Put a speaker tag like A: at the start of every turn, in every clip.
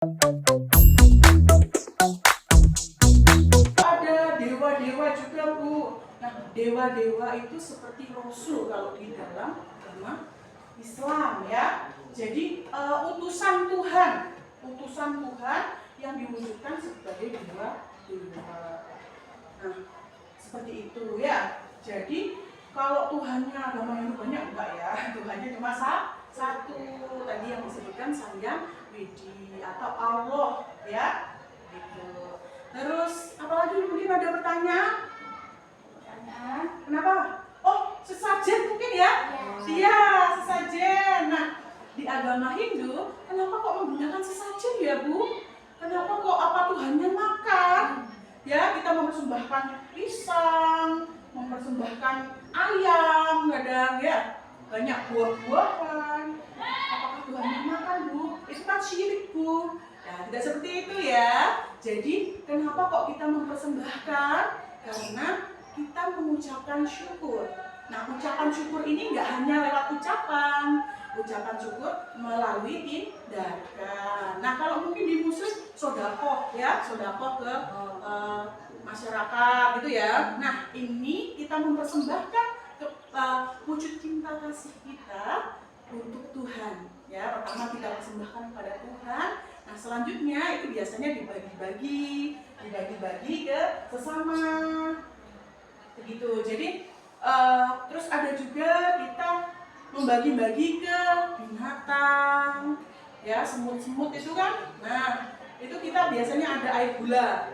A: Ada dewa-dewa juga, Bu. Nah, dewa-dewa itu seperti rasul kalau di dalam agama Islam ya. Jadi utusan Tuhan yang diwujudkan sebagai dewa-dewa. Nah, seperti itu ya. Jadi kalau Tuhannya agama Hindu banyak enggak ya? Tuhannya cuma satu. Tadi yang disebutkan Sang Hyang Widi atau Allah ya. Gitu. Terus apalagi mungkin ada pertanyaan? Kenapa? Oh, sesajen mungkin ya? Iya, sesajen. Nah, di agama Hindu, kenapa kok menggunakan sesajen ya, Bu? Kenapa kok apa Tuhannya makan? Ya, kita mempersembahkan pisang, mempersembahkan ayam, kadang ya, banyak buah-buahan. Apakah Tuhannya makan, Bu? Itu kan syirik, Bu. Nah, tidak seperti itu ya. Jadi, kenapa kok kita mempersembahkan? Karena kita mengucapkan syukur. Nah, ucapan syukur ini nggak hanya lewat ucapan syukur melalui tindakan. Nah, kalau mungkin di Muslim sodakoh ya, sodakoh ke masyarakat gitu ya. Nah, ini kita mempersembahkan wujud cinta kasih kita untuk Tuhan. Ya, pertama kita persembahkan kepada Tuhan. Nah, selanjutnya itu biasanya dibagi-bagi ke sesama. Begitu. Jadi terus ada juga kita membagi-bagi ke binatang, ya semut-semut itu kan. Nah, itu kita biasanya ada air gula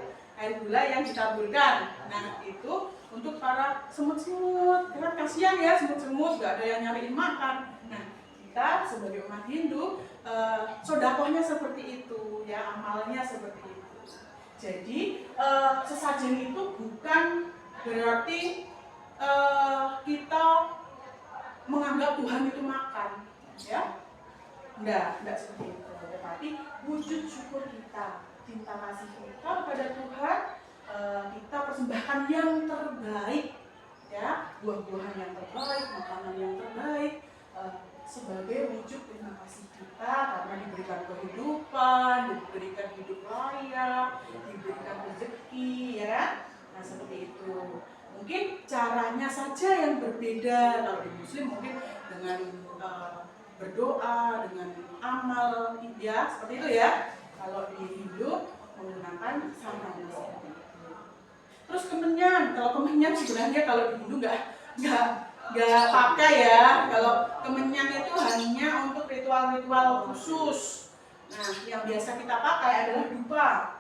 A: yang ditaburkan. Nah, itu untuk para semut-semut. Karena kasihan ya semut-semut, nggak ada yang nyariin makan. Nah, kita sebagai umat Hindu, sodakohnya seperti itu, ya amalnya seperti itu. Jadi sesajen itu bukan berarti kita menganggap Tuhan itu makan, ya? Enggak seperti itu. Tetapi wujud syukur kita, cinta kasih kita kepada Tuhan, kita persembahkan yang terbaik, ya, buah-buahan yang terbaik, makanan yang terbaik, sebagai wujud terima kasih kita karena diberikan kehidupan, diberikan hidup layak, diberikan rezeki, ya. Nah, seperti itu. Mungkin caranya saja yang berbeda. Kalau di Muslim mungkin dengan berdoa, dengan amal, ya seperti itu ya. Kalau di Hindu menggunakan sama seperti itu. Terus kemenyan. Kalau kemenyan sebenarnya kalau di Hindu nggak pakai ya. Kalau kemenyan itu hanya untuk ritual-ritual khusus. Nah, yang biasa kita pakai adalah dupa.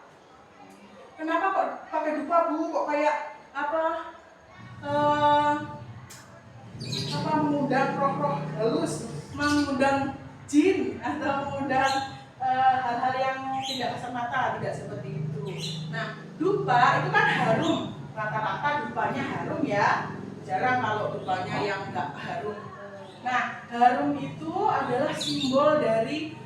A: Kenapa kok pakai dupa, Bu? Kok kayak mengundang roh-roh halus, mengundang jin atau mengundang hal-hal yang tidak kasat mata, tidak seperti itu. Nah, dupa itu kan harum, rata-rata dupanya harum ya, jarang kalau dupanya yang nggak harum. Nah, harum itu adalah simbol dari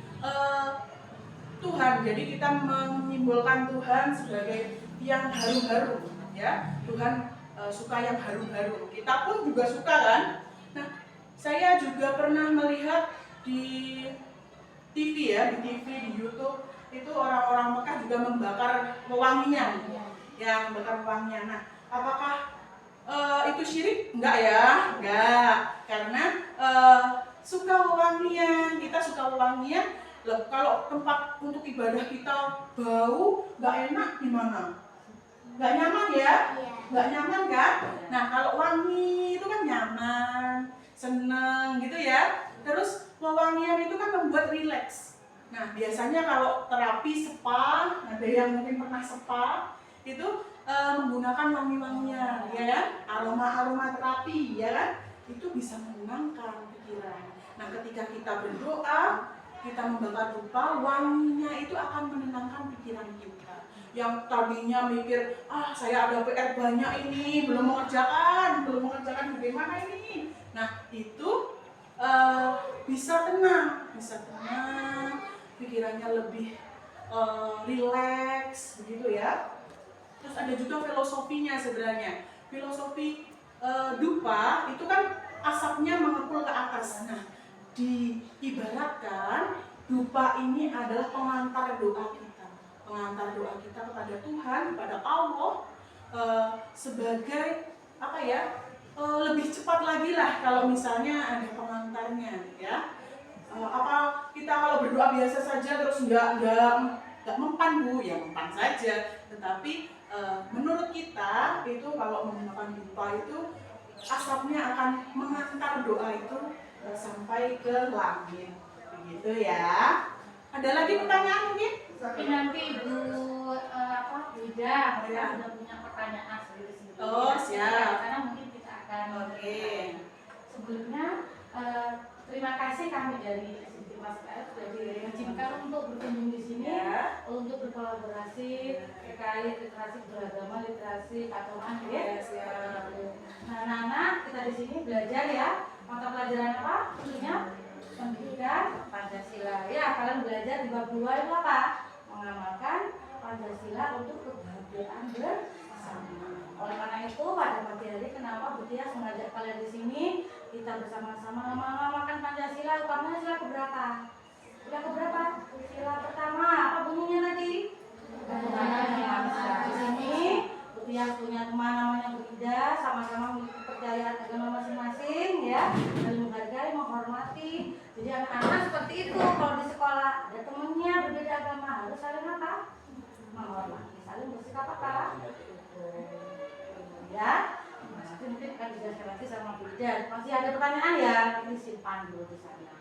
A: Tuhan, jadi kita menyimbolkan Tuhan sebagai yang harum-harum, ya. Tuhan suka yang harum-harum. Kita pun juga suka kan. Nah, saya juga pernah melihat di TV ya, di YouTube itu orang-orang Mekah juga membakar wewangian, yang membakar wewangian. Nah, apakah itu syirik? Enggak ya, enggak. Karena suka wewangian, kita suka wewangian. Loh, kalau tempat untuk ibadah kita bau, nggak enak gimana? Nggak nyaman ya? Nggak nyaman kan? Nah, kalau wangi itu kan nyaman, seneng gitu ya. Terus wewangian itu kan membuat rileks. Nah, biasanya kalau terapi spa, ada yang mungkin pernah spa, itu menggunakan wangi-wangian, ya kan? Aroma-aroma terapi, ya kan? Itu bisa menenangkan pikiran. Nah, ketika kita berdoa, kita membakar dupa, wanginya itu akan menenangkan pikiran kita. Yang tadinya mikir, saya ada PR banyak ini, belum mengerjakan bagaimana ini. Nah, itu bisa tenang, pikirannya lebih rileks, begitu ya. Terus ada juga filosofinya sebenarnya. Filosofi dupa itu kan asapnya mengepul ke atas. Nah, diibaratkan dupa ini adalah pengantar doa kita. Pengantar doa kita kepada Tuhan, kepada Allah, sebagai apa ya? Lebih cepat lagi lah kalau misalnya ada pengantarnya, ya. Apa kita kalau berdoa biasa saja terus nggak mempan Bu, ya mempan saja. Tetapi menurut kita itu kalau menggunakan dupa itu asapnya akan mengantar doa itu sampai ke langit, begitu ya. Ada lagi pertanyaan mungkin?
B: Tapi nanti Ibu Wida sudah punya pertanyaan sendiri.
A: Oh siap.
B: Karena mungkin kita akan.
A: Oke.
B: Sebelumnya terima kasih kami dari SMP Mas KF sudah diizinkan untuk berkunjung di sini
A: Ya.
B: untuk berkolaborasi terkait literasi beragama, literasi Katolik ya.
A: Siap.
B: Nah, anak-anak kita di sini belajar ya. Mata pelajaran apa? Tentunya pendidikan Pancasila. Ya, kalian belajar di bab 2 itu apa? Mengamalkan Pancasila untuk kebahagiaan bersama. Oleh karena itu, pada pagi hari kenapa Bu Tias mengajak kalian di sini kita bersama-sama mengamalkan Pancasila. Utamanya sila keberapa? Sila keberapa? Sila pertama. Apa bunyinya tadi? Di sini Bu Tias punya teman namanya Bu Ida, sama-sama memiliki kepercayaan agama masing-masing ya, saling menghargai, menghormati. Jadi anak-anak seperti itu kalau di sekolah ada temennya berbeda agama harus saling apa? Menghormati, saling bersikap apa? Ya. Nanti mungkin akan dijelaskan lagi sama Bu Ida. Masih ada pertanyaan ya? Nanti simpan dulu di sana.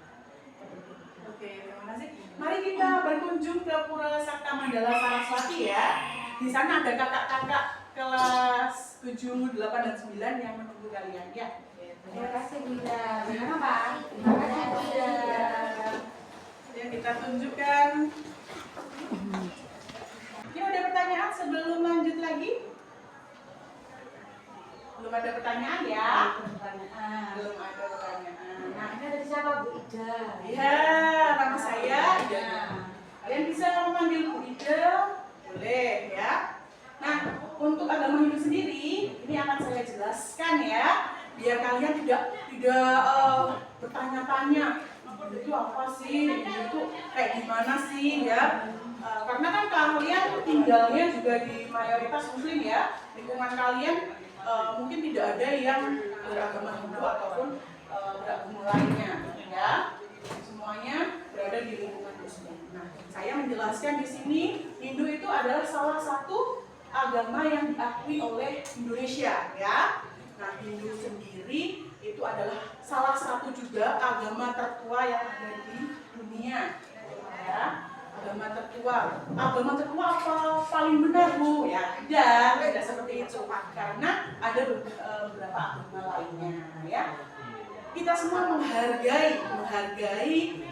A: Oke, terima kasih. Mari kita berkunjung ke Pura Sakta Mandala Saraswati ya. Di sana ada kakak-kakak kelas 7, 8, dan 9 yang menunggu kalian ya.
B: Terima kasih Bu Ida. Bagaimana Pak? Terima kasih Bu Ida.
A: Ya, kita tunjukkan. Ini ada pertanyaan sebelum lanjut lagi? Belum ada pertanyaan ya?
B: Pertanyaan.
A: Belum ada pertanyaan.
B: Nah, ini dari siapa Bu Ida?
A: Ya, nama saya Ida. Kalian bisa memanggil Bu Ida, boleh ya. Nah, untuk agama Hindu sendiri, ini akan saya jelaskan ya, biar kalian tidak bertanya-tanya, itu apa sih, itu kayak gimana sih ya. Karena kan kalian tinggalnya juga di mayoritas Muslim ya, lingkungan kalian mungkin tidak ada yang beragama Hindu ataupun beragama lainnya ya. Semuanya berada di lingkungan Muslim. Nah, saya menjelaskan di sini Hindu itu adalah salah satu agama yang diakui oleh Indonesia ya. Nah, Hindu sendiri itu adalah salah satu juga agama tertua yang ada di dunia ya. Agama tertua apa paling benar Bu? Ya tidak seperti itu karena ada beberapa agama lainnya ya. Kita semua menghargai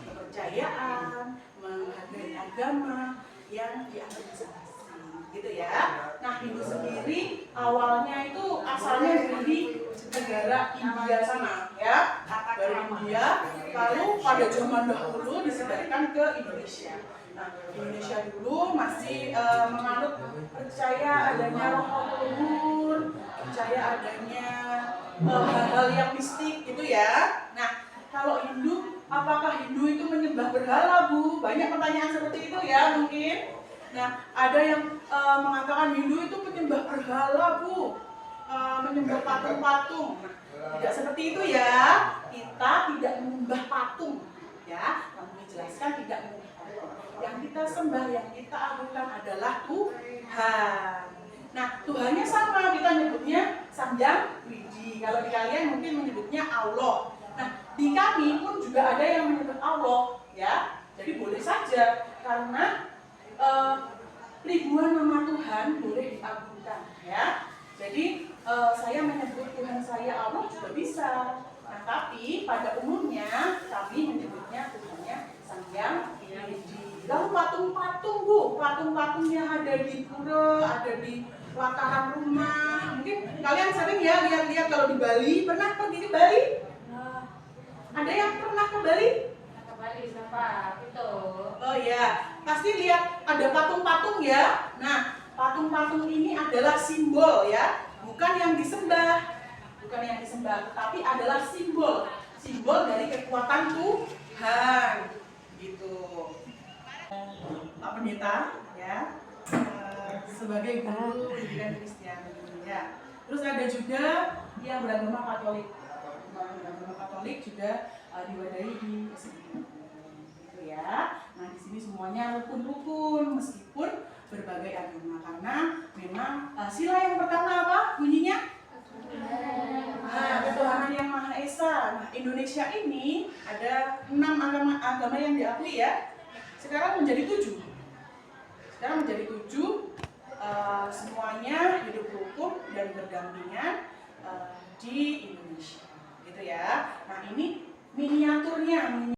A: kepercayaan, menghargai agama yang dianggap masing-masing gitu ya. Nah, Hindu sendiri awalnya itu asalnya dari negara India sana ya, dari India, lalu pada zaman dahulu disebarkan ke Indonesia. Nah, Indonesia dulu masih menganut percaya adanya roh leluhur, percaya adanya hal-hal yang mistik gitu ya. Nah, kalau Hindu, apakah Hindu itu menyembah berhala Bu? Banyak pertanyaan seperti itu ya mungkin. Nah, ada yang mengatakan Hindu itu menyembah berhala Bu, menyembah patung-patung. Nah, tidak seperti itu ya. Kita tidak menyembah patung ya. Kami jelaskan tidak menyembah patung. Yang kita sembah, yang kita agungkan adalah Tuhan. Nah, Tuhannya sama, kita nyebutnya Sang Hyang Widi. Kalau di kalian mungkin menyebutnya Allah. Nah, di kami pun juga ada yang menyebut Allah ya. Jadi boleh saja karena ribuan nama Tuhan boleh diagungkan ya. Jadi saya menyebut Tuhan saya Allah juga bisa. Nah, tapi pada umumnya kami menyebutnya Tuhannya Sang Hyang Widi. Lalu patung-patung Bu, patung-patungnya ada di pura, ada di lataran rumah. Mungkin kalian sering ya lihat-lihat kalau di Bali. Pernah pergi ke Bali? Ada yang pernah ke Bali?
B: Ke Bali siapa? Itu.
A: Oh ya, pasti lihat ada patung-patung ya. Nah, patung-patung ini adalah simbol ya, bukan yang disembah, tapi adalah simbol dari kekuatan Tuhan. gitu. Pak Pendeta ya, sebagai guru pendidikan Kristiani ya. Terus ada juga yang beragama Katolik. Beragama Katolik juga diwadahi di SMK gitu ya. Nah di sini semuanya rukun-rukun meskipun berbagai agama karena memang sila yang pertama apa bunyinya? Nah, ketuhanan yang Maha Esa. Nah, Indonesia ini ada 6 agama yang diakui ya. Sekarang menjadi 7. Semuanya hidup rukun dan berdampingan di Indonesia, gitu ya. Nah, ini miniaturnya.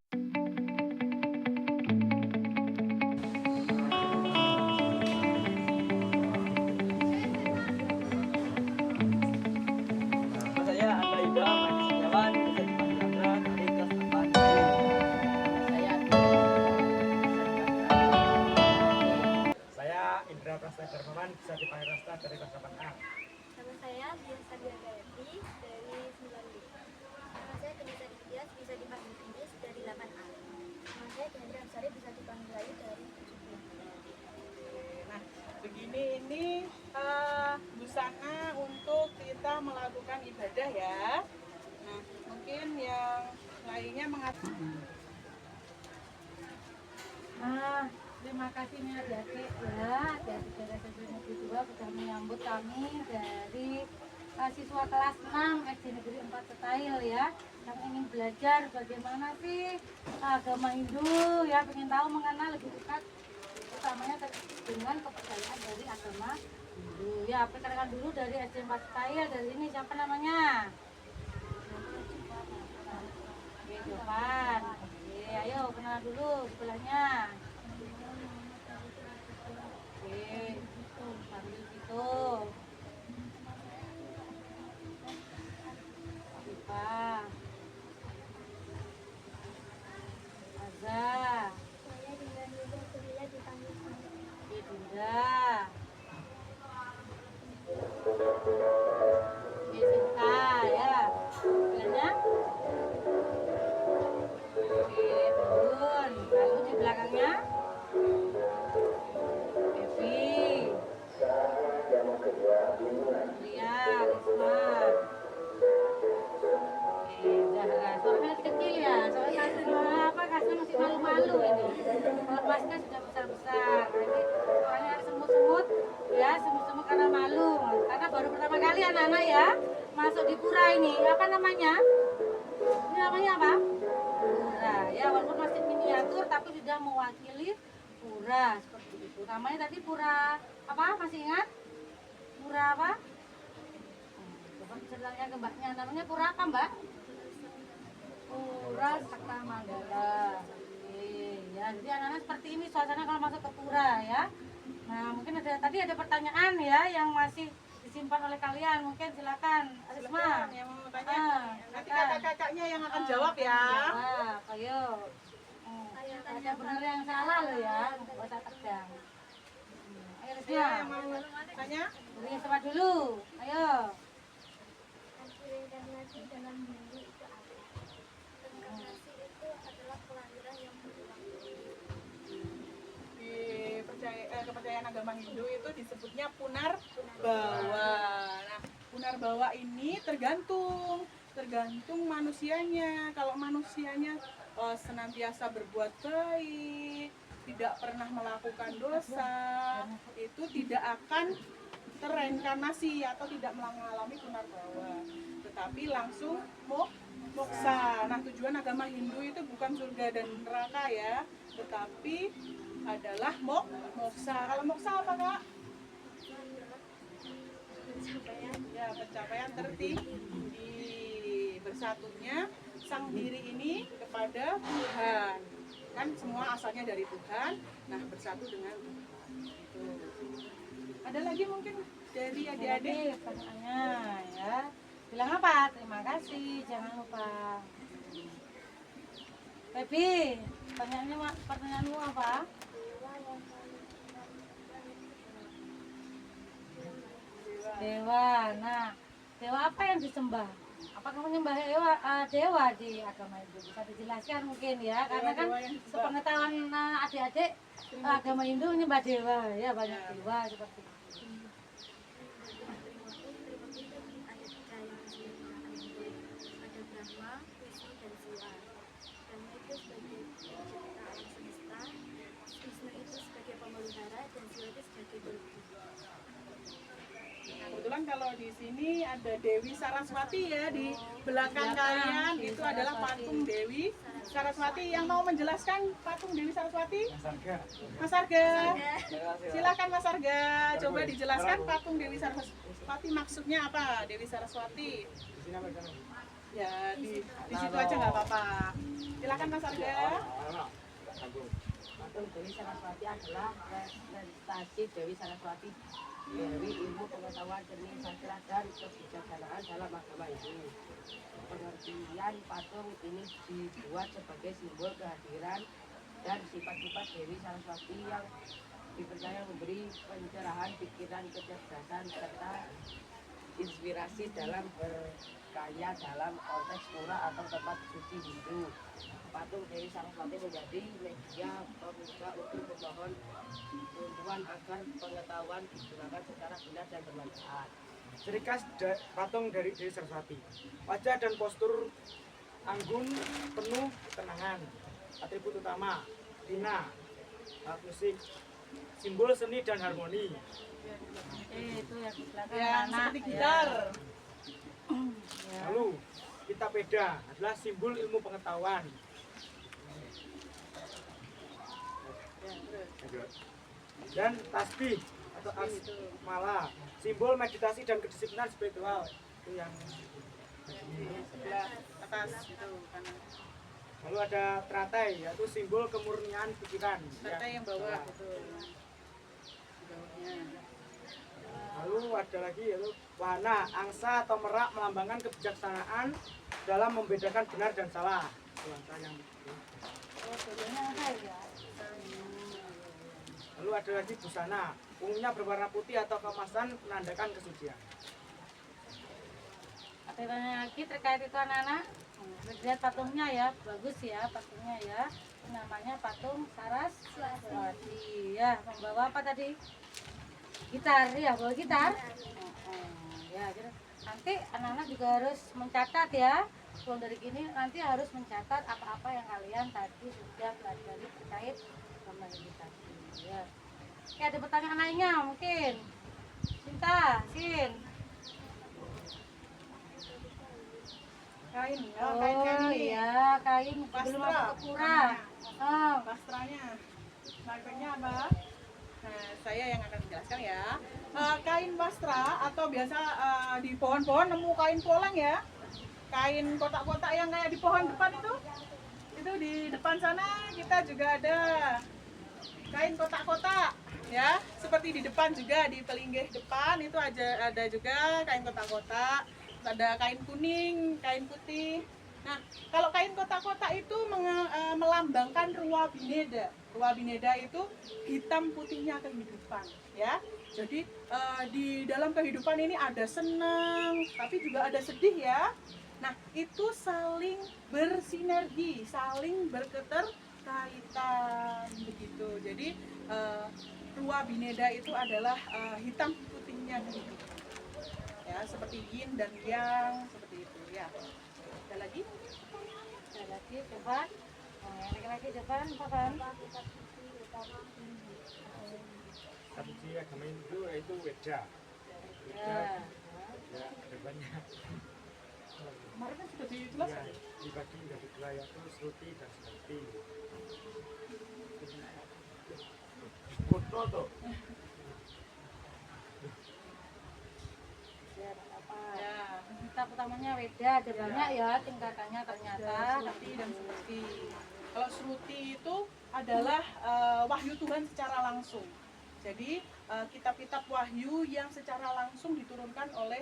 C: Indra Prasta Darmawan, bisa dipanggil Rasta dari kelas 8A.
D: Nama saya Biasa Diagayati dari 9B. Nama saya Kenisa Dikias, bisa dipanggil Kenis dari 8A. Nama saya Gendra Sari, bisa dipanggil Ayu dari 7B.
A: Nah, begini ini busana untuk kita melakukan ibadah ya. Nah, mungkin yang lainnya mengatakan.
B: Terima kasih nih adik-adik ya, dari Negeri 2 sudah menyambut kami dari siswa kelas 6 SD Negeri 4 Setail ya, yang ingin belajar bagaimana sih agama Hindu ya, ingin tahu mengenal lebih dekat utamanya dengan kepercayaan dari agama Hindu ya. Perkenalkan dulu dari SD 4 Setail, dari ini siapa namanya? Oke, Jovan. Oke, ayo kenalan dulu sebelahnya. Oke, sambil gitu. Sipa, Aza,
D: Saya Dinda Nida Kuliah dipanggil Dinda.
B: Dinda, Sinta ya, bilangnya. Oke, turun, lalu di belakangnya. Iya, Risma. Zahra. Soalnya kecil ya, soalnya kasih masih malu-malu ini. Kalau masnya sudah besar-besar. Nanti soalnya ada semut-semut, ya semut-semut karena malu. Karena baru pertama kali anak-anak ya masuk di pura ini. Apa namanya? Ini namanya apa? Pura. Ya, walaupun masih miniatur tapi sudah mewakili pura seperti itu. Namanya tadi pura apa? Masih ingat? Pura apa? Coba ceritanya ke mbaknya. Namanya pura apa mbak? Pura Sakta Mandala. Oke, ya jadi anak-anak seperti ini suasana kalau masuk ke pura ya. Nah mungkin tadi ada pertanyaan ya yang masih disimpan oleh kalian. Mungkin silakan Arisma
A: yang mau tanya. Nanti kakak-kakaknya yang akan jawab ya.
B: Jawab, ayo. Ada benar yang salah loh ya, nggak usah tegang. Ayo Risma.
A: Yang mau tanya?
B: Beri siapa dulu? Ayo.
D: Arti reinkarnasi dalam Hindu itu apa? Reinkarnasi itu adalah kelahiran yang berulang.
A: Di kepercayaan agama Hindu itu disebutnya punar bawa. Nah, punar bawa ini tergantung manusianya. Kalau manusianya senantiasa berbuat baik, tidak pernah melakukan dosa, itu tidak akan terreinkarnasi atau tidak mengalami punar bawa, tetapi langsung moksa. Nah, tujuan agama Hindu itu bukan surga dan neraka ya, tetapi adalah moksa. Kalau moksa apa kak? Ya, pencapaian tertinggi, bersatunya sang diri ini kepada Tuhan. Kan semua asalnya dari Tuhan. Nah, bersatu dengan Tuhan. Gitu. Ada lagi mungkin dari adik-adik
B: Pertanyaannya ya. Bilang apa? Terima kasih, jangan lupa. Pepi, pertanyaanmu apa? Dewa. Nah, dewa apa yang disembah? apakah menyembah dewa di agama Hindu? Bisa dijelaskan mungkin ya, karena kan
A: Dewa-dewa yang disembah.
B: sepengetahuan adik-adik agama Hindu menyembah dewa ya, banyak dewa seperti itu.
D: Ada Brahma, Wisnu, dan Siwa. Brahma itu sebagai pencipta alam semesta, Wisnu itu sebagai pemelihara, dan Siwa itu sebagai dewi.
A: Nah, kebetulan kalau di sini ada Dewi Saraswati ya di belakang kalian, itu adalah patung Dewi Saraswati. Yang mau menjelaskan patung Dewi Saraswati? Mas Arga. Silakan Mas Arga, coba dijelaskan patung Dewi Saraswati maksudnya apa? Dewi Saraswati. Ya di situ aja nggak apa-apa. Silakan Mas Arga.
E: Patung Dewi Saraswati adalah representasi Dewi Saraswati, Dewi ilmu pengetahuan seni sastra dan kebijaksanaan dalam agama Hindu. Pengertian patung ini dibuat sebagai simbol kehadiran dan sifat-sifat Dewi Saraswati yang dipercaya memberi pencerahan pikiran, kecerdasan, serta inspirasi dalam berkarya dalam konteks pura atau tempat suci Hindu. Patung Dewi Saraswati menjadi media pemuda untuk memohon bantuan agar pengetahuan digunakan secara benar dan bermanfaat.
C: Ciri khas patung dari Dewi Saraswati, wajah dan postur anggun penuh ketenangan. Atribut utama, lina, alat musik, simbol seni dan harmoni.
B: Itu yang di belakang
A: Yang
B: anak
A: seperti gitar.
C: Lalu kita peda adalah simbol ilmu pengetahuan. Dan tasbih atau asmala, simbol meditasi dan kedisiplinan spiritual. Itu yang
A: Sebelah atas itu kanan.
C: lalu ada teratai, yaitu simbol kemurnian pikiran.
A: Serta yang bawah itu. Bawahnya.
C: Lalu ada lagi yaitu wahana, angsa atau merak melambangkan kebijaksanaan dalam membedakan benar dan salah. Itu angsa yang
B: Oh, dulunya apa ya?
C: Lalu ada lagi busana, umumnya berwarna putih atau keemasan menandakan kesucian.
B: Ada lagi terkait itu anak-anak. Lihat patungnya ya, bagus ya patungnya ya. Namanya patung Saraswati ya. Membawa apa tadi? Gitar ya, bawa gitar. Ya, gitu. Nanti anak-anak juga harus mencatat ya. Kalau dari gini nanti harus mencatat apa-apa yang kalian tadi sudah pelajari terkait sama ini tadi. Ya. Oke, ada pertanyaan lainnya mungkin. Cinta, Sin.
A: Kain,
B: Oh,
A: kain ini.
B: iya, kain sebelum
A: Wastra.
B: masuk ke pura. Oh,
A: Wastranya. Makanya apa? Nah, saya yang akan menjelaskan ya. Kain wastra atau biasa di pohon-pohon nemu kain polang ya. Kain kotak-kotak yang kayak di pohon depan itu di depan sana kita juga ada kain kotak-kotak ya, seperti di depan juga di pelinggih depan itu ada juga kain kotak-kotak, ada kain kuning, kain putih. Nah, kalau kain kotak-kotak itu melambangkan Ruwa Bineda. Ruwa Bineda itu hitam putihnya kehidupan ya. Jadi di dalam kehidupan ini ada senang, tapi juga ada sedih ya. Nah, itu saling bersinergi, saling berketerkaitan begitu. Jadi Ruwa Bineda itu adalah hitam putihnya kehidupan. Ya, seperti yin dan yang seperti itu ya. Ada lagi?
B: ada lagi coba. Lagi-lagi coba, Pak.
C: Tradisi agama Hindu yaitu Weda.
B: Ya.
C: Ya, depannya.
A: Kemarin kan sudah
C: Ya,
A: dijelaskan.
C: dibagi menjadi dua yaitu Sruti dan Smriti. Foto tuh.
B: Ya, apa?
A: Ya.
B: Kitab utamanya Weda, ada banyak ya tingkatannya ternyata.
A: Sruti dan Smriti. Kalau Sruti itu adalah wahyu Tuhan secara langsung. Jadi kitab-kitab wahyu yang secara langsung diturunkan oleh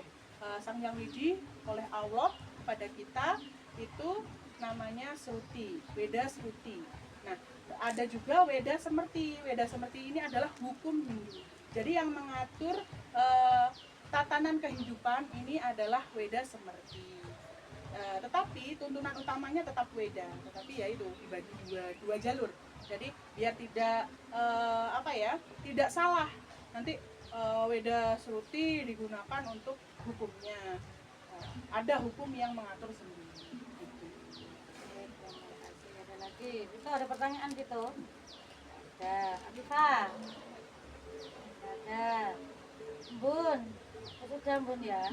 A: Sang Hyang Widi, oleh Allah kepada kita itu namanya Sruti, Weda Sruti. Nah, ada juga Weda Smrti. Weda Smrti ini adalah hukum Hindu. Jadi yang mengatur tatanan kehidupan ini adalah Weda Smrti. Tetapi tuntunan utamanya tetap Weda, tetapi ya itu dibagi dua jalur. Jadi biar tidak tidak salah. Nanti Weda Sruti digunakan untuk hukumnya. Ada hukum yang mengatur sendiri. Gitu.
B: Terima kasih. Ada lagi. Itu ada pertanyaan gitu. Ada. Afifah. Ada. Bun. Sudah Bun ya.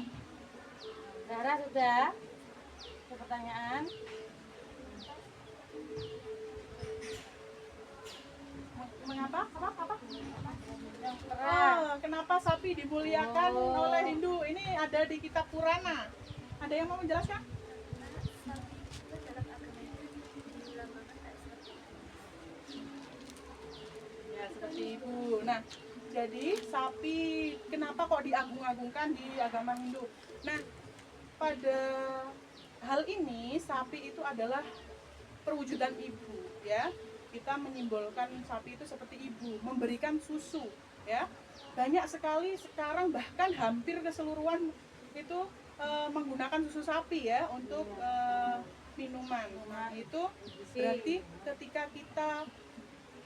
B: Zahra sudah. Ada pertanyaan.
A: Mengapa? Apa?
B: Yang perang.
A: Kenapa sapi dimuliakan oleh Hindu? Ini ada di kitab Purana. Ada yang mau menjelaskan?
D: Sapi itu dalam agama itu dilambangkan kayak sapi.
A: Ya, seperti ibu. Nah, jadi sapi kenapa kok diagung-agungkan di agama Hindu? Nah, pada hal ini sapi itu adalah perwujudan ibu, ya. Kita menyimbolkan sapi itu seperti ibu, memberikan susu, ya. Banyak sekali sekarang bahkan hampir keseluruhan itu menggunakan susu sapi ya untuk minuman. Nah, itu berarti ketika kita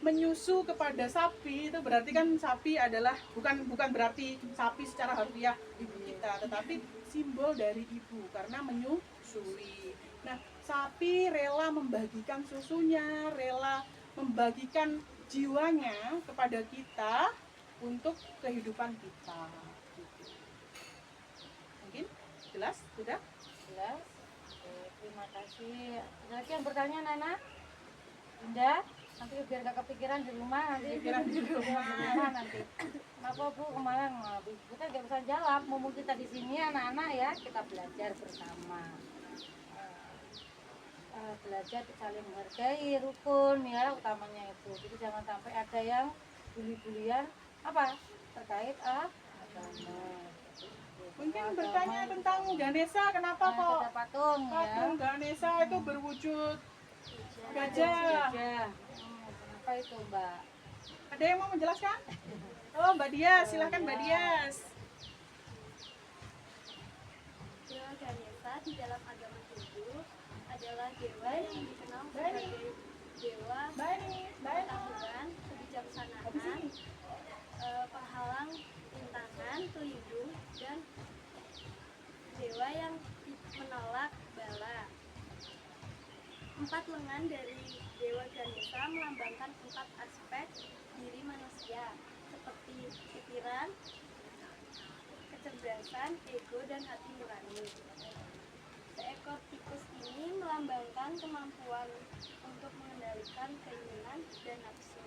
A: menyusu kepada sapi itu berarti kan sapi adalah bukan berarti sapi secara harfiah ibu kita, tetapi simbol dari ibu karena menyusui. Nah, sapi rela membagikan susunya, rela membagikan jiwanya kepada kita untuk kehidupan kita. Gitu. Mungkin jelas? Sudah?
B: Jelas. Oke, terima kasih. Ada lagi yang bertanya, Nana? Indah? Nanti biar gak kepikiran di rumah nanti.
A: Pikiran di rumah.
B: Nanti. Kenapa Bu kemarin kita gak bisa jawab. Mumpung kita di sini anak-anak ya, kita belajar bersama. Belajar saling menghargai, rukun ya utamanya itu. Jadi jangan sampai ada yang bully-bulian terkait agama.
A: Mungkin bertanya tentang Ganesha, kenapa
B: Nah,
A: kok
B: ada patung ya.
A: patung Ganesha itu berwujud gajah?
B: Gajah. Kenapa itu Mbak?
A: Ada yang mau menjelaskan? Oh, Mbak Dias, silahkan Mbak Dias.
D: Dewa Ganesha di dalam agama Hindu adalah dewa yang dikenal sebagai dewa pengetahuan, kebijaksanaan, penghalang rintangan, pelindung, dan dewa yang menolak bala. 4 lengan dari Dewa Ganesha melambangkan 4 aspek diri manusia, seperti pikiran, kecerdasan, ego, dan hati nurani. Seekor tikus ini melambangkan kemampuan untuk mengendalikan keinginan dan nafsu.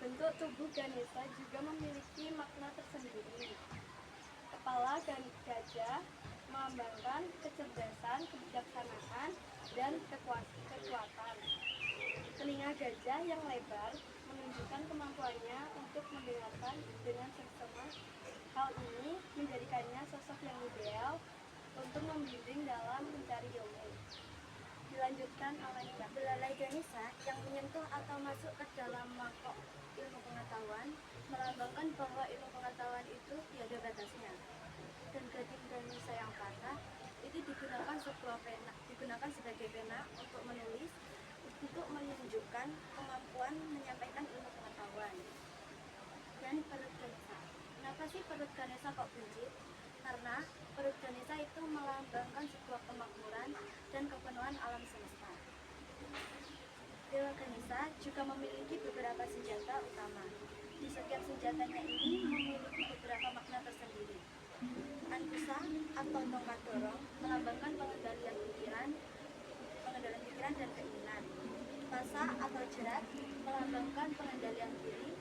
D: Bentuk tubuh Ganesha juga memiliki makna tersendiri. Kepala gajah melambangkan kecerdasan, kebijaksanaan, dan kekuatan. Telinga gajah yang lebar menunjukkan kemampuannya untuk mendengarkan dengan seksama. Hal ini menjadikannya sosok yang ideal untuk membimbing dalam mencari ilmu. Dilanjutkan oleh belalai Ganesha yang menyentuh atau masuk ke dalam mangkok ilmu pengetahuan, melambangkan bahwa ilmu pengetahuan itu tiada batasnya. Dan gading Ganesha yang patah itu digunakan sebagai pena untuk menulis, untuk menunjukkan kemampuan menyampaikan ilmu pengetahuan. Dan perut Ganesha. Kenapa sih perut Ganesha kok buncit? Karena perut Ganesha itu melambangkan sebuah kemakmuran dan kepenuhan alam semesta. Dewa Ganesha juga memiliki beberapa senjata utama. Di setiap senjatanya ini memiliki beberapa makna tersendiri. Ankusa atau tongkat dorong melambangkan pengendalian pikiran dan keinginan. Pasa atau jerat melambangkan pengendalian diri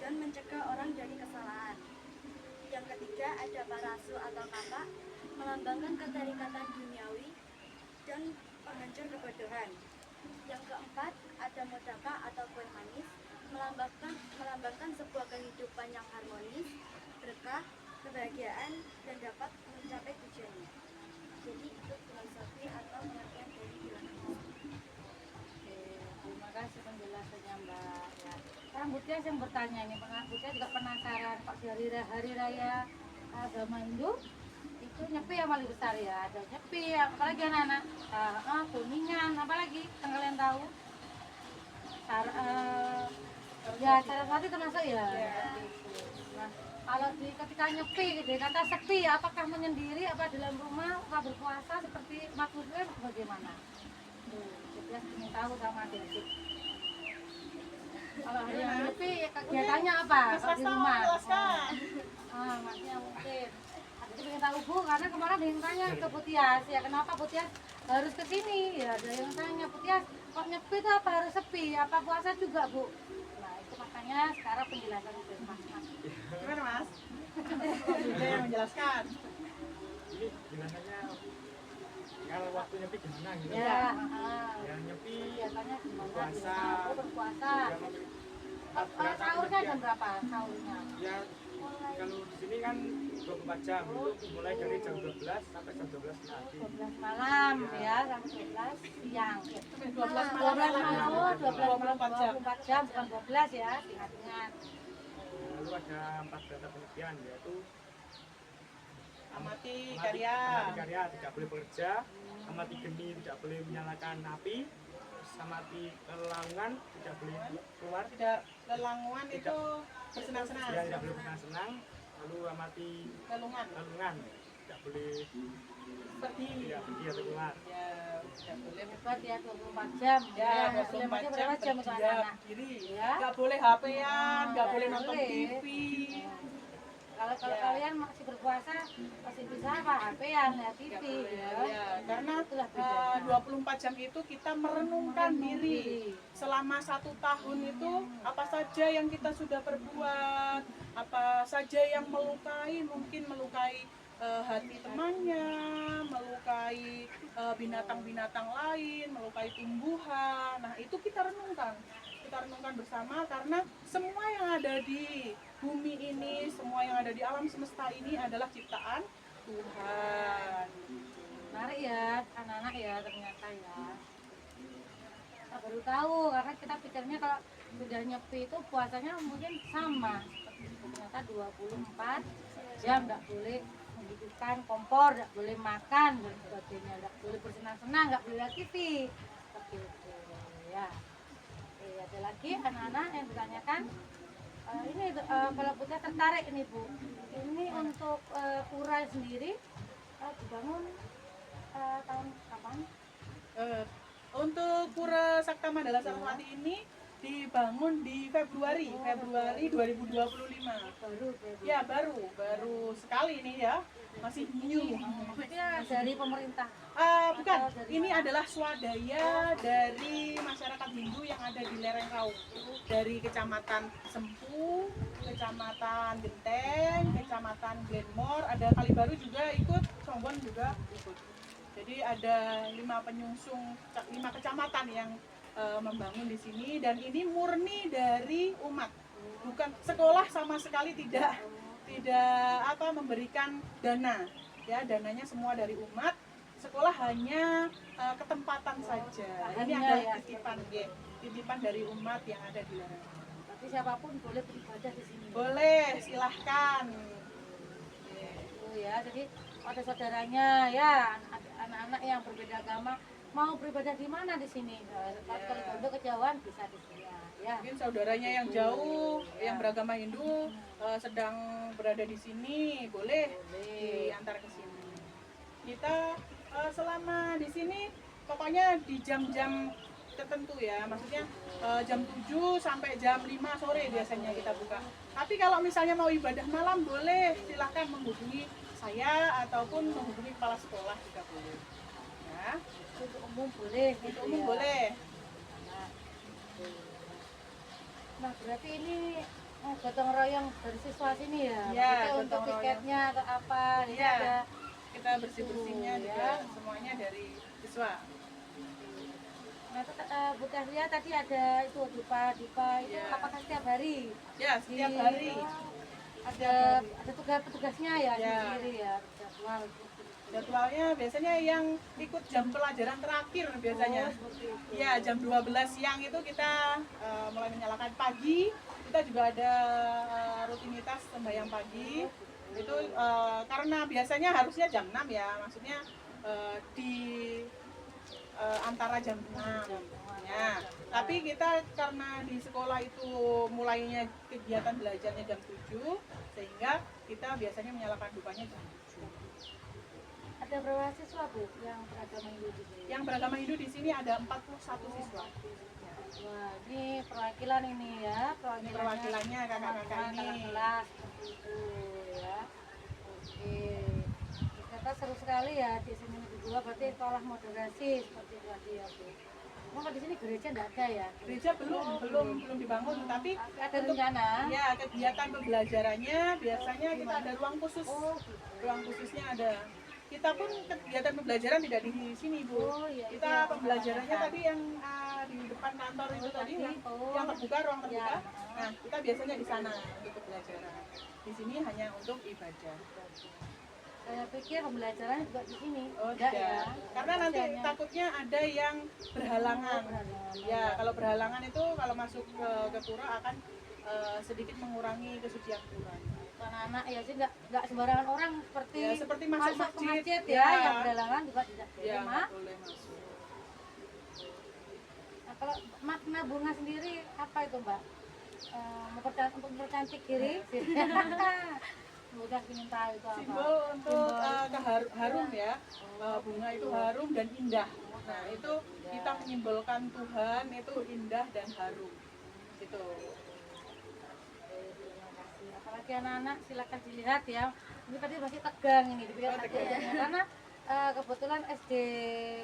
D: dan mencegah orang dari kesalahan. Yang ketiga ada parasu atau kapak melambangkan keterikatan duniawi dan penghancur kebodohan. Yang keempat ada modaka atau kue manis melambangkan sebuah kehidupan yang harmonis, berkah, kebahagiaan, dan dapat mencapai tujuannya. Jadi itu filosofi atau pengertian dari bulan Agustus.
B: Terima kasih penjelasannya Mbak. Ya. Sekarang Bu Tias yang bertanya ini, Bu Tias juga penasaran Pak, di hari raya agama Hindu itu itu nyepi yang paling besar ya. Ada nyepi, apalagi anak-anak kuningan, apalagi yang kalian tahu. Ya Saraswati termasuk ya. Nah, kalau ketika nyepi, gitu, kata sepi, apakah menyendiri, apa dalam rumah, apa berpuasa seperti Mas Muslim, bagaimana? Jadi ingin tahu sama adik-adik. Kalau hari yang nyepi, kegiatannya apa? Kalau di rumah? Masnya mungkin. Jadi pengen tahu Bu, karena kemarin ada yang tanya ke Putias, ya kenapa Putias harus ke sini? Ya ada yang tanya Putias, kok nyepi itu apa harus sepi? Apa puasa juga Bu? Nah itu makanya sekarang penjelasan dari Mas.
A: Gimana Mas? Juga yang menjelaskan.
C: Ini jelasannya kalau waktu nyepi gimana gitu.
B: Ya,
C: Ya nyepi
B: kegiatannya gimana?
C: Puasa.
B: Oh, berpuasa. Sahurnya jam berapa? Sahurnya?
C: Ya kalau di sini kan 24 jam itu mulai dari jam 12 sampai jam 12 pagi.
B: 12 malam ya, sampai 12 siang.
A: 12
B: 12
A: malam.
B: malam, oh,
A: 24 jam.
B: 24 jam, bukan 12 ya, ingat-ingat.
C: Lalu ada 4 data penelitian yaitu
A: Amati karya.
C: amati karya tidak boleh bekerja, amati geni tidak boleh menyalakan api, terus amati kelangsungan tidak boleh keluar,
A: Tidak lelanguan itu bersenang-senang.
C: ya tidak boleh bersenang-senang, lalu amati
A: Lelungan.
C: lalungan tidak boleh
A: Pergi.
C: ya pergi atau keluar.
A: Ya, tidak boleh
B: Hebat ya, 24 jam.
A: Ya,
B: Muslim
A: 24
B: aja
A: jam
B: berapa jam untuk
A: berdiam
B: anak-anak?
A: diri.
B: Ya.
A: Nggak boleh HP-an, nggak
B: Nggak
A: boleh nonton
B: boleh.
A: TV.
B: Kalau
A: Ya.
B: kalian masih berpuasa, masih bisa apa? HP-an, ya TV.
A: Nggak boleh,
B: Ya.
A: ya. Karena
B: Itulah bedanya.
A: 24 jam itu kita merenungkan diri. Selama 1 tahun itu apa saja yang kita sudah perbuat, apa saja yang melukai, mungkin melukai hati temannya, melukai binatang-binatang lain, melukai tumbuhan. Nah itu kita renungkan bersama karena semua yang ada di bumi ini, semua yang ada di alam semesta ini adalah ciptaan Tuhan.
B: Menarik ya, anak-anak ya ternyata ya. Kita baru tahu karena kita pikirnya kalau sudah nyepi itu puasanya mungkin sama. Ternyata 24 jam nggak boleh menghidupkan kompor, nggak boleh makan dan sebagainya, nggak boleh bersenang-senang, nggak boleh lihat TV. Seperti itu ya. Ada lagi anak-anak yang ditanyakan. Ini kalau Putih tertarik ini Bu. Ini untuk pura sendiri dibangun tahun kapan?
A: Untuk Pura Sakta Mandala Saraswati ini dibangun di Februari 2025.
B: Baru.
A: Ya baru sekali ini ya, masih new.
B: Maksudnya dari pemerintah.
A: Bukan, ini adalah swadaya dari masyarakat Hindu yang ada di lereng Raung, dari Kecamatan Sempu, Kecamatan Genteng, Kecamatan Glenmore, ada Kalibaru juga ikut, Sombon juga ikut. Jadi ada 5 kecamatan yang membangun di sini dan ini murni dari umat, bukan sekolah sama sekali tidak memberikan dana, ya dananya semua dari umat. Sekolah hanya ketempatan saja. Ini
B: Hanya
A: adalah
B: ya,
A: titipan dari umat yang ada di lereng.
B: Tapi siapapun boleh beribadah di sini.
A: Boleh, silahkan.
B: Oh ya, jadi ada saudaranya ya, anak-anak yang berbeda agama mau beribadah di mana di sini? Kalau pondok kejauhan bisa di sini ya.
A: Mungkin saudaranya yang jauh, yang beragama Hindu sedang berada di sini, boleh diantar ke sini. Kita selama di sini pokoknya di jam-jam tertentu ya, maksudnya jam 7 sampai jam 5 sore biasanya kita buka. Tapi kalau misalnya mau ibadah malam boleh, silahkan menghubungi saya ataupun menghubungi kepala sekolah juga boleh. Ya,
B: Untuk umum boleh.
A: untuk umum boleh.
B: Nah berarti ini gotong royong dari siswa sini ya?
A: Ya,
B: Kita untuk
A: gotong royong.
B: tiketnya atau apa? Ini
A: Iya.
B: ada
A: Kita bersih-bersihnya juga semuanya dari siswa.
B: Nah, Bu Tahlia tadi ada itu Dipa itu
A: Iya.
B: apakah setiap hari?
A: Ya, setiap hari.
B: Ada petugasnya ya,
A: Iya.
B: sendiri ya, jadwal.
A: Jadwalnya biasanya yang ikut jam pelajaran terakhir biasanya.
B: Oh, seperti itu.
A: Ya, jam 12 siang itu kita mulai menyalakan pagi. Kita juga ada rutinitas sembahyang pagi. Itu karena biasanya harusnya jam 6 ya, maksudnya di antara jam 6 ya. Tapi kita karena di sekolah itu mulainya kegiatan belajarnya jam 7, sehingga kita biasanya menyalakan dupanya jam 7.
B: Ada berapa siswa Bu yang beragama Hindu di sini?
A: Yang beragama Hindu di sini ada 41 siswa.
B: Wah, ini perwakilan ini ya,
A: Ini perwakilannya kakak-kakak ini.
B: kelas seperti itu ya. Oke. Ternyata seru sekali ya di sini juga, berarti sekolah moderasi seperti itu tadi ya Bu. Cuma di sini gereja enggak ada ya?
A: Gereja belum dibangun, tapi
B: Ada rencana?
A: ya kegiatan pembelajarannya biasanya kita ada ruang khusus.
B: Oh, gitu.
A: Ruang khususnya ada. Kita pun kegiatan pembelajaran tidak di sini Bu.
B: Oh, iya,
A: Kita
B: iya.
A: pembelajarannya tadi yang di depan kantor itu tadi yang terbuka, ruang terbuka. Nah, kita biasanya di sana untuk pembelajaran. Di sini hanya untuk ibadah.
B: Saya pikir pembelajaran juga di sini.
A: Oh
B: Enggak
A: tidak,
B: ya?
A: karena nanti takutnya ada yang berhalangan. Ya, kalau berhalangan itu kalau masuk ke pura akan sedikit mengurangi kesucian pura.
B: Anak-anak ya sih nggak sembarangan orang seperti
A: Ya, seperti masuk
B: ke
A: masjid,
B: ya,
A: ya.
B: yang berhalangan juga tidak
A: Ya,
B: terima.
A: nggak boleh masuk.
B: Nah, kalau makna bunga sendiri apa itu Mbak? Untuk mempercantik diri. Mudah ingin tahu itu apa.
A: Simbol untuk harum ya. Bunga itu harum dan indah. Nah, itu kita menyimbolkan Tuhan itu indah dan harum. Itu.
B: Apalagi anak-anak silakan dilihat ya. Ini tadi masih tegang ini dipikir karena kebetulan SD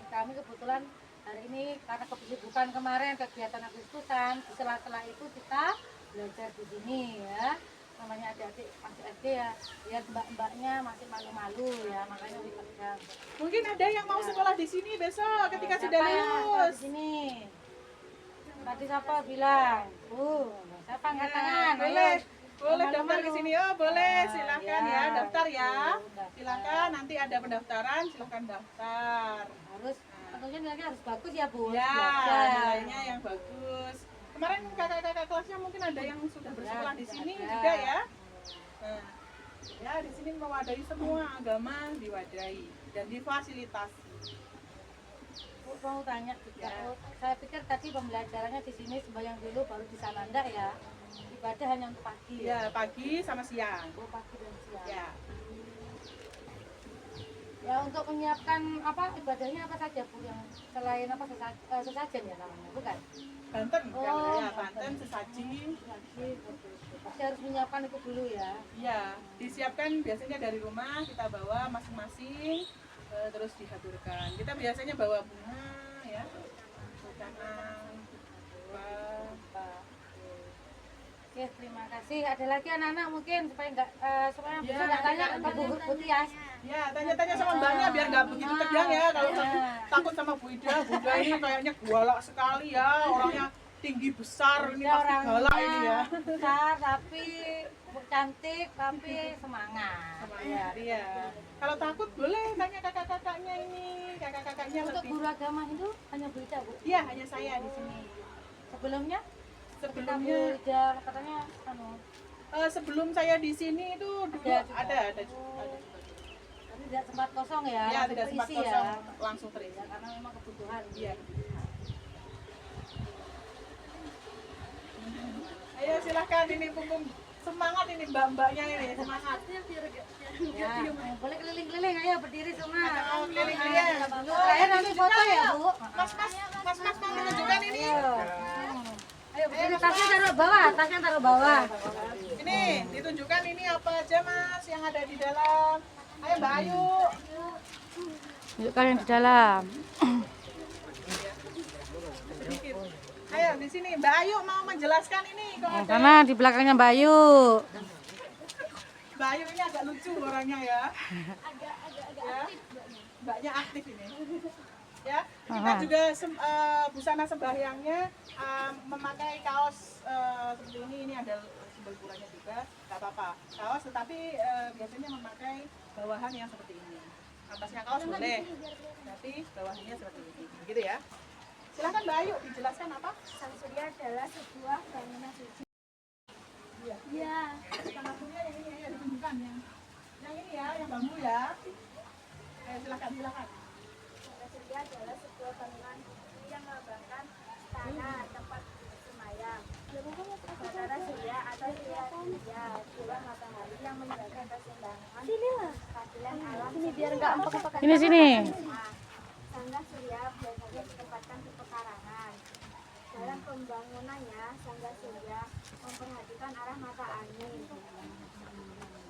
B: kami kebetulan hari ini karena kesibukan kemarin kegiatan Agustusan, di sela-sela itu kita belajar di sini ya. Namanya adik-adik masih SD ya, lihat mbak-mbaknya masih malu-malu ya, makanya lebih tegang.
A: Mungkin ada yang mau sekolah di sini besok ketika sudah
B: Siapa yang sekolah
A: lulus.
B: di sini? Tadi siapa bilang? Siapa angkat tangan?
A: Boleh.
B: Ayo.
A: Boleh daftar
B: Malu-malu.
A: ke sini. Oh, boleh.
B: Nah,
A: Silakan
B: ya.
A: ya, daftar ya.
B: Daftar.
A: Silakan nanti ada pendaftaran, silakan daftar.
B: Harus tentunya nilainya harus bagus ya Bu.
A: Ya,
B: Belajar.
A: nilainya yang bagus. Kemarin kakak-kakak kelasnya mungkin ada yang sudah bersekolah di sini
B: ada.
A: juga ya. Nah, ya di sini mewadahi semua agama diwadahi dan difasilitasi.
B: Bu mau tanya juga.
A: Ya.
B: Saya pikir tadi pembelajarannya di sini sembahyang dulu baru di sana enggak ya? Ibadah hanya untuk pagi.
A: Ya, pagi sama siang.
B: Oh, pagi dan siang.
A: Ya.
B: Ya untuk menyiapkan apa ibadahnya apa saja Bu yang selain apa sesajen ya namanya bukan?
A: Banten kan
B: Oh,
A: ya, Banten sesaji.
B: Lagi pasti harus menyiapkan itu dulu ya.
A: Iya, disiapkan biasanya dari rumah kita bawa masing-masing terus dihaturkan. Kita biasanya bawa bunga ya, canang,
B: Oke, terima kasih. Ada lagi anak-anak mungkin supaya nggak supaya bisa
A: Ya,
B: nggak tanya ke Bu Tias.
A: ya tanya-tanya sama mbaknya biar nggak begitu tegang ya. Kalau takut sama Bu Ida ini kayaknya galak sekali ya, orangnya tinggi besar ini pasti galak ini ya.
B: Besar tapi cantik tapi semangat.
A: Semangat, iya. Kalau takut boleh tanya kakak-kakaknya ini, kakak-kakaknya
B: Untuk
A: lebih.
B: guru agama itu hanya Bu Ida Bu.
A: Iya, hanya saya di sini.
B: Sebelumnya ketika Bu
A: Sebelumnya
B: Ida katanya
A: sebelum saya di sini itu dulu ada juga.
B: tapi tidak sempat kosong ya.
A: Ya,
B: langsung
A: tidak sempat
B: terisi
A: kosong,
B: ya.
A: langsung terisi.
B: Ya, karena memang kebutuhan.
A: Iya. Ayo silahkan ini punggung semangat ini mbak-mbaknya ini semangat.
B: Ya, boleh keliling-keliling ayo berdiri semua.
A: Oh, keliling-keliling.
B: Terakhir nanti foto ya Bu.
A: Mas mau menunjukkan ini.
B: Ayo berdiri, tasnya taruh bawah, tasnya taruh bawah.
A: Ini ditunjukkan ini apa aja Mas yang ada di dalam. Ayo Mbak Ayu.
B: Tunjukkan yang di dalam.
A: Sedikit. Ayo di sini Mbak Ayu mau menjelaskan ini kok ada.
B: Karena di belakangnya Mbak Ayu.
A: Mbak Ayu ini agak lucu orangnya ya. Ya. Mbaknya aktif ini. Ya, kita juga busana sembahyangnya memakai kaos seperti ini ada simbol puranya juga, nggak apa-apa. Kaos tetapi biasanya memakai bawahan yang seperti ini. Atasnya kaos boleh, tapi bawahnya seperti ini. Begitu ya. Silahkan Mbak Ayu dijelaskan apa?
D: Sang Surya adalah sebuah bangunan suci.
A: Iya.
D: Ya,
A: Salah satunya yang ini ya ditunjukkan ya. ya. Silakan.
D: Sangga Surya adalah sebuah bangunan yang melambangkan istana tempat bersemayam. Saudara Surya atau Surya dewa matahari yang menjaga keseimbangan keadilan alam. Sini biar nggak empuk-empuk.
B: Sini.
D: Sangga Surya biasanya ditempatkan di pekarangan. Dalam pembangunannya, Sangga Surya memperhatikan arah mata angin.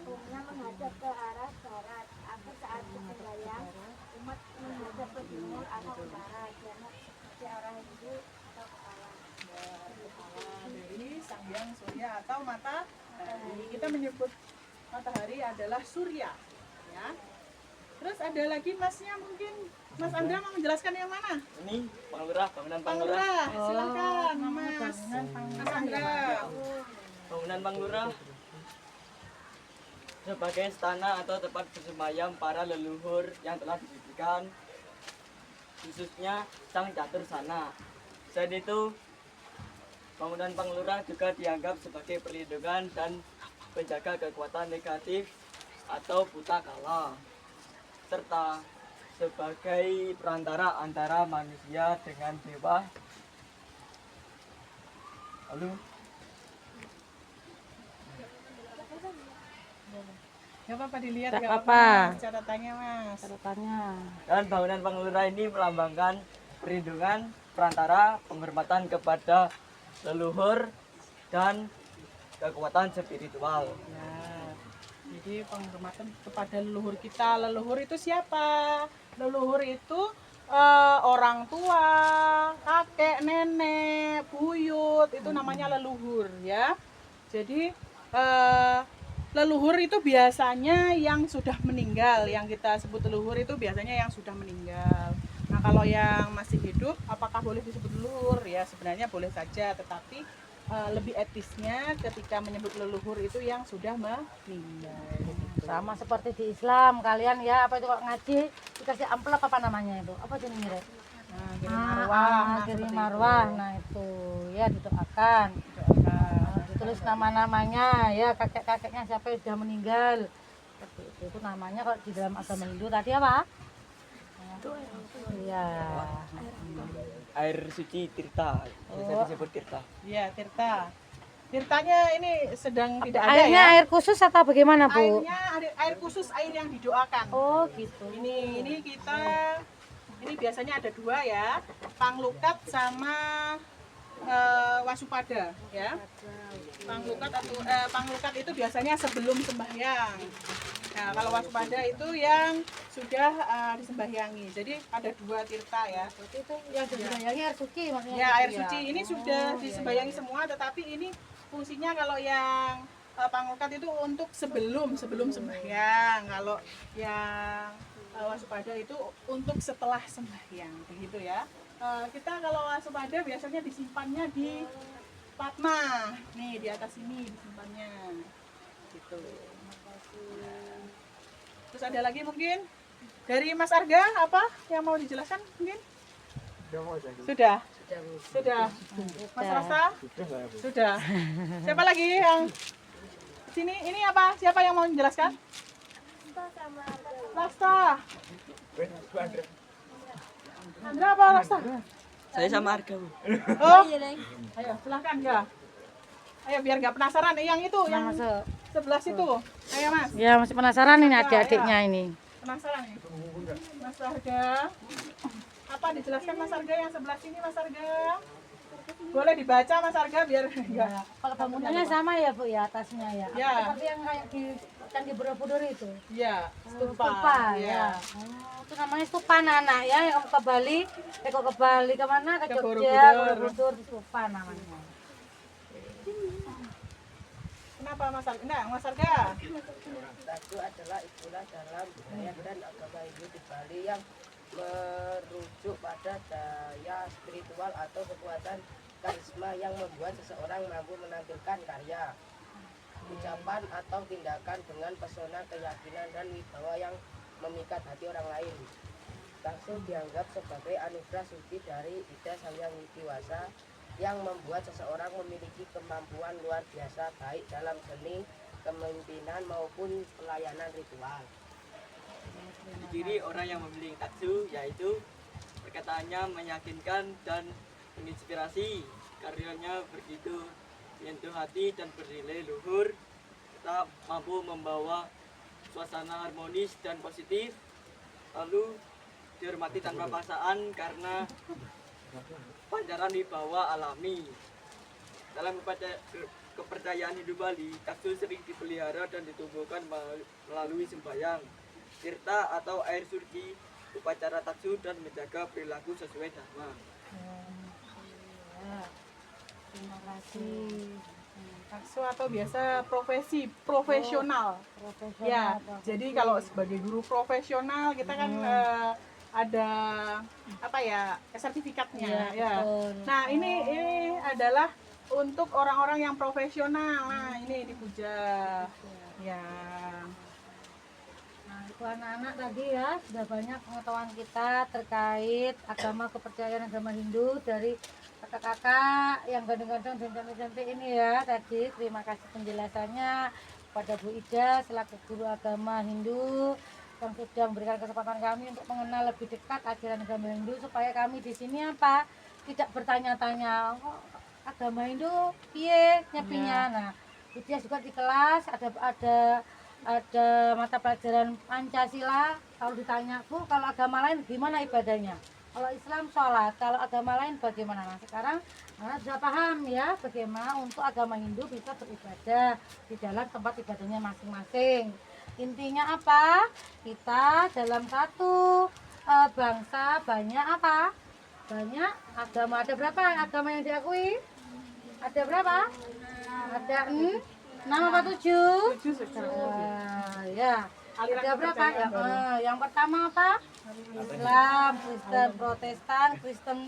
D: Umumnya menghadap ke arah barat, agar saat bersembahyang umat menghadap ke timur atau utara, jangan seperti orang Hindu atau kepala.
A: Dari Sang Hyang Surya atau matahari. Kita menyebut matahari adalah surya, ya. Terus ada lagi masnya mungkin Mas Andra mau menjelaskan yang mana?
F: Ini Panglurah, bangunan
A: Pak
F: Panglurah.
A: Lurah, silakan Mas Andra.
F: Bangunan Panglurah sebagai istana atau tempat bersemayam para leluhur yang telah didirikan, khususnya Sang Catur Sana. Selain itu, bangunan Panglurah juga dianggap sebagai perlindungan dan penjaga kekuatan negatif atau buta kala, serta sebagai perantara antara manusia dengan dewa. Lalu
A: Gak apa-apa dilihat,
B: Gak
A: gak
B: apa-apa.
A: apa-apa. Catatannya Mas.
B: Catatannya.
F: dan bangunan Panglurah ini melambangkan perlindungan, perantara, penghormatan kepada leluhur dan kekuatan spiritual.
A: Ya, jadi penghormatan kepada leluhur kita. Leluhur itu siapa? Leluhur itu orang tua, kakek, nenek, buyut, itu namanya leluhur ya. Jadi leluhur itu biasanya yang sudah meninggal, yang kita sebut leluhur itu biasanya yang sudah meninggal. Nah, kalau yang masih hidup, apakah boleh disebut leluhur? Ya, sebenarnya boleh saja, tetapi lebih etisnya ketika menyebut leluhur itu yang sudah meninggal.
B: Sama seperti di Islam kalian ya, apa itu kalau ngaji dikasih amplop apa namanya itu? Apa jenis mirip?
A: Nah, kirim marwah, nah,
B: kirim
A: seperti
B: marwah.
A: itu.
B: Nah itu ya didoakan. Ditulis nama-namanya ya, kakek-kakeknya siapa yang sudah meninggal. Seperti itu namanya kalau di dalam agama Hindu tadi apa? Iya.
F: Air suci Tirta, biasa
B: Oh.
F: disebut Tirta.
A: Iya, Tirta. Tirtanya ini sedang tidak ada
B: Airnya
A: ya.
B: air khusus atau bagaimana, Bu?
A: Airnya air khusus, air yang didoakan.
B: Oh, gitu.
A: Ini kita ini biasanya ada dua ya, Panglukat sama Wasupada ya. Panglukat itu biasanya sebelum sembahyang. Nah, kalau Wasupada itu yang sudah disembahyangi. Jadi ada dua tirta ya.
B: Berarti itu yang disembayangi air suci maksudnya.
A: Ya,
B: gitu
A: air suci ini sudah disembayangi semua, tetapi ini fungsinya kalau yang Panglukat itu untuk sebelum sembahyang. Kalau yang Wasupada itu untuk setelah sembahyang, begitu ya. Kita kalau Wasupada biasanya disimpannya di Padma, nih di atas ini disimpannya, gitu. Terus ada lagi mungkin dari Mas Arga apa yang mau dijelaskan mungkin? Sudah. Mas Rasa? Sudah. Siapa lagi yang sini? Ini apa? Siapa yang mau menjelaskan? Rasta. Andra apa Rasta?
F: Saya sama Arga, Bu.
A: Oh. Ayo, silahkan ya. Ayo biar nggak penasaran. Yang itu, yang
B: Masuk.
A: sebelah situ. Ayo Mas.
B: Ya masih penasaran ini adik-adiknya ini.
A: Penasaran nih. Mas Arga. Apa dijelaskan Mas Arga yang sebelah sini Mas Arga? Boleh dibaca Mas Arga biar enggak.
B: Kalau bangunannya sama ya Bu ya atasnya ya.
A: Ya.
B: Seperti yang kayak di Candi Borobudur itu.
A: Iya,
B: Stupa ya. Oh, itu namanya stupa anak ya yang ke Bali, kok ke Bali kemana ke
A: Ke
B: Jogja,
A: Borobudur.
B: Borobudur stupa namanya.
A: Kenapa Mas Arga? Nah, Mas Arga.
E: Itu adalah istilah dalam budaya dan agama Hindu di Bali yang merujuk pada daya spiritual atau kekuatan karisma yang membuat seseorang mampu menampilkan karya, ucapan atau tindakan dengan pesona, keyakinan dan wibawa yang memikat hati orang lain. Langsung dianggap sebagai anugerah suci dari Ida Sang Hyang Widi-Wasa yang membuat seseorang memiliki kemampuan luar biasa baik dalam seni, kepemimpinan maupun pelayanan ritual.
F: Ciri orang yang memiliki taksu yaitu perkataannya meyakinkan dan menginspirasi, karyanya begitu menyentuh hati dan bernilai luhur, tetap mampu membawa suasana harmonis dan positif, lalu dihormati tanpa paksaan karena pancaran wibawa alami. Dalam kepercayaan Hindu Bali, taksu sering dipelihara dan ditumbuhkan melalui sembahyang, tirta atau air suci, upacara taksu dan menjaga perilaku sesuai dharma.
B: Ya, terima kasih.
A: Taksu atau biasa profesi profesional.
B: Profesional.
A: Ya,
B: Pak.
A: jadi kalau sebagai guru profesional kita kan ada apa ya sertifikatnya
B: Iya,
A: ya.
B: betul.
A: Nah ini adalah untuk orang-orang yang profesional. Nah ini dipuja. Ya.
B: Nah, itu anak-anak tadi ya sudah banyak pengetahuan kita terkait agama kepercayaan agama Hindu dari kakak-kakak yang gandeng-gandeng dan cantik-cantik ini ya tadi. Terima kasih penjelasannya kepada Bu Ida selaku guru agama Hindu yang sudah memberikan kesempatan kami untuk mengenal lebih dekat ajaran agama Hindu supaya kami di sini apa tidak bertanya-tanya kok agama Hindu piye nyepinya. Nah, Bu Ida juga di kelas ada mata pelajaran Pancasila. Kalau ditanya, Bu, kalau agama lain gimana ibadahnya? Kalau Islam sholat, kalau agama lain bagaimana? Nah, sekarang anak sudah paham ya bagaimana untuk agama Hindu bisa beribadah di dalam tempat ibadahnya masing-masing. Intinya apa? Kita dalam satu bangsa banyak apa? Banyak agama. Ada berapa agama yang diakui? Ada berapa? Ada 6 apa 7?
A: 7 sekarang.
B: Ya.
A: Aliran
B: Ada berapa?
A: kepercayaan baru.
B: Yang pertama apa? Islam, Kristen Protestan, Kristen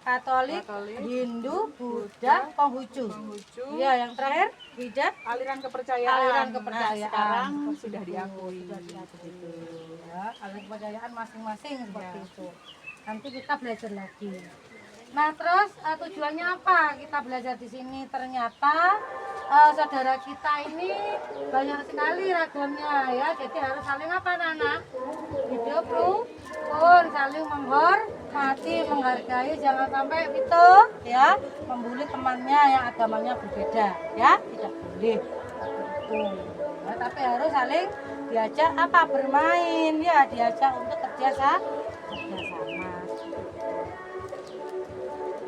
B: Katolik, Hindu, Buddha, Konghucu.
A: Konghucu.
B: Ya, yang terakhir Hidat,
A: Aliran kepercayaan.
B: aliran
A: Nah,
B: kepercayaan.
A: sekarang sudah diakui.
B: Sudah diakui. Ya, aliran kepercayaan masing-masing seperti itu. Nanti kita belajar lagi. Nah, terus tujuannya apa? Kita belajar di sini ternyata saudara kita ini banyak sekali ragamnya ya. Jadi harus saling apa, anak? Hidup rukun, saling menghormati, menghargai, jangan sampai itu ya membuli temannya yang agamanya berbeda ya, tidak boleh itu. Ya, tapi harus saling diajak apa bermain ya, diajak untuk kerjasama.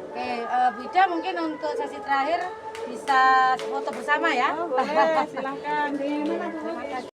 B: Oke, Bu Ida mungkin untuk sesi terakhir bisa foto bersama ya.
A: Oh, boleh, silahkan. Di mana Bu?